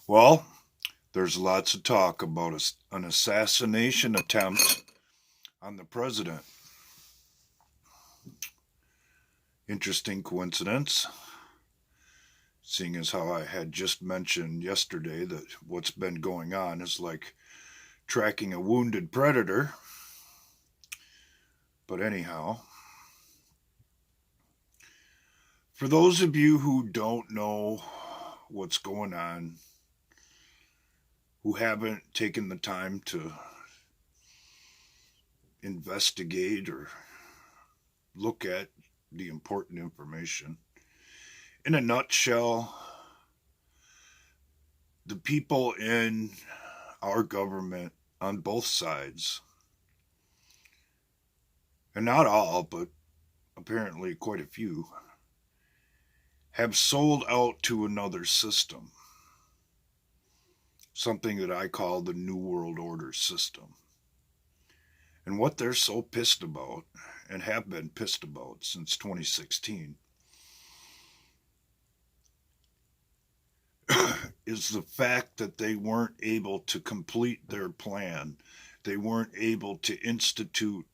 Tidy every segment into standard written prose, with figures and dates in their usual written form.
Well, there's lots of talk about an assassination attempt on the president. Interesting coincidence, seeing as how I had just mentioned yesterday that what's been going on is like tracking a wounded predator. But anyhow, for those of you who don't know what's going on, who haven't taken the time to investigate or look at the important information, in a nutshell, the people in our government on both sides, and not all, but apparently quite a few, have sold out to another system, something that I call the New World Order system. And what they're so pissed about, and have been pissed about since 2016, is the fact that they weren't able to complete their plan. They weren't able to institute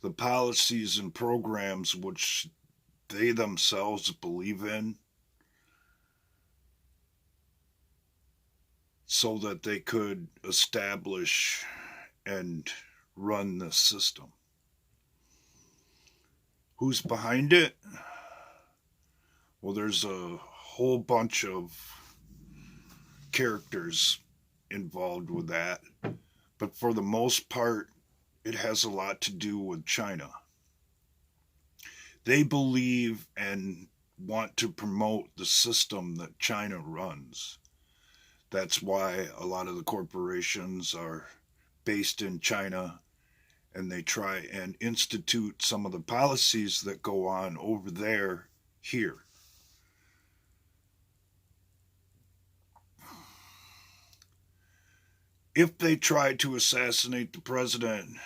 the policies and programs which they themselves believe in so that they could establish and run this system. Who's behind it? Well, there's a whole bunch of characters involved with that, but for the most part, it has a lot to do with China. They believe and want to promote the system that China runs. That's why a lot of the corporations are based in China, and they try and institute some of the policies that go on over there here. If they try to assassinate the president,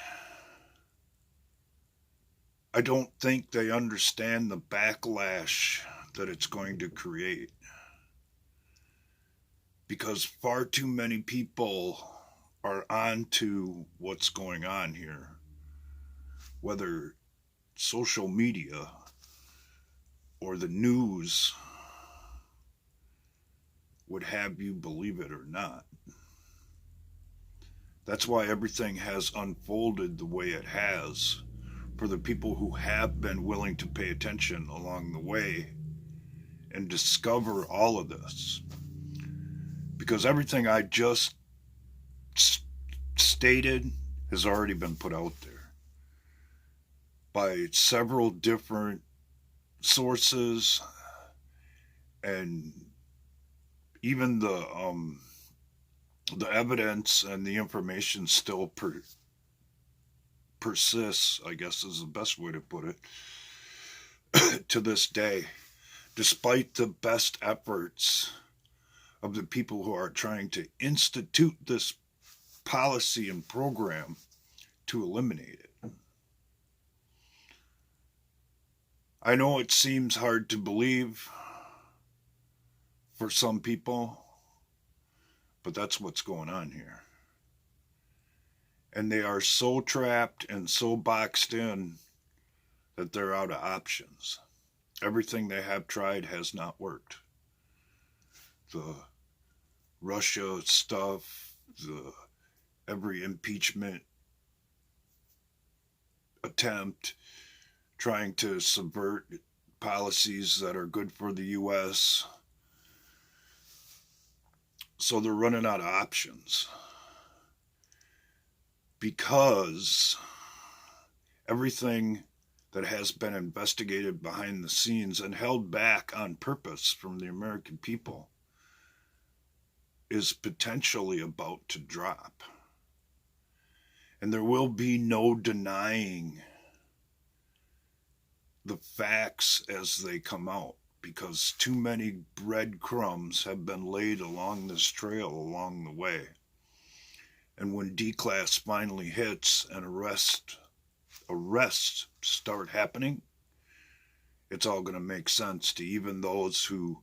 I don't think they understand the backlash that it's going to create. Because far too many people are on to what's going on here. Whether social media or the news would have you believe it or not. That's why everything has unfolded the way it has for the people who have been willing to pay attention along the way and discover all of this. Because everything I just stated has already been put out there by several different sources, and even the evidence and the information still persists, I guess is the best way to put it, to this day, despite the best efforts of the people who are trying to institute this policy and program to eliminate it. I know it seems hard to believe for some people, but that's what's going on here. And they are so trapped and so boxed in that they're out of options. Everything they have tried has not worked. The Russia stuff, every impeachment attempt, trying to subvert policies that are good for the U.S. So they're running out of options. Because everything that has been investigated behind the scenes and held back on purpose from the American people is potentially about to drop. And there will be no denying the facts as they come out, because too many breadcrumbs have been laid along this trail along the way. And when D-class finally hits and arrests start happening, it's all going to make sense to even those who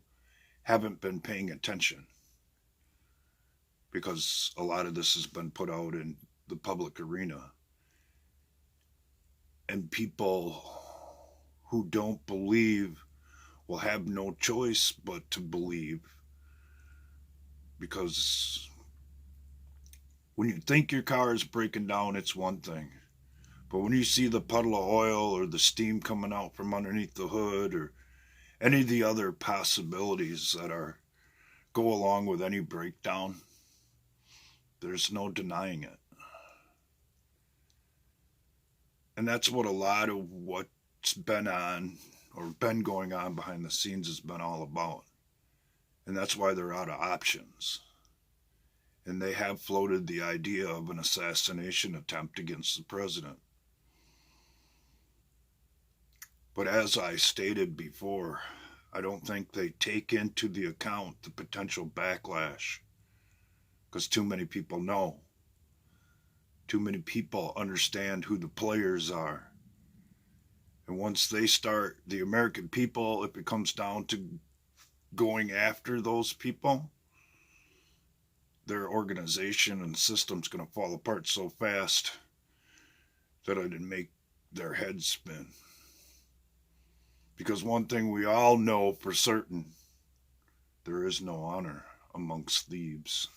haven't been paying attention. because a lot of this has been put out in the public arena. And people who don't believe will have no choice but to believe, because when you think your car is breaking down, it's one thing. But when you see the puddle of oil or the steam coming out from underneath the hood or any of the other possibilities that are go along with any breakdown, there's no denying it. And that's what a lot of what's been on or been going on behind the scenes has been all about. And that's why they're out of options. And they have floated the idea of an assassination attempt against the president. But as I stated before, I don't think they take into the account the potential backlash, because too many people know. Too many people understand who the players are. And once they start, the American people, if it comes down to going after those people, their organization and system's going to fall apart so fast that it'd make their heads spin. Because one thing we all know for certain, there is no honor amongst thieves.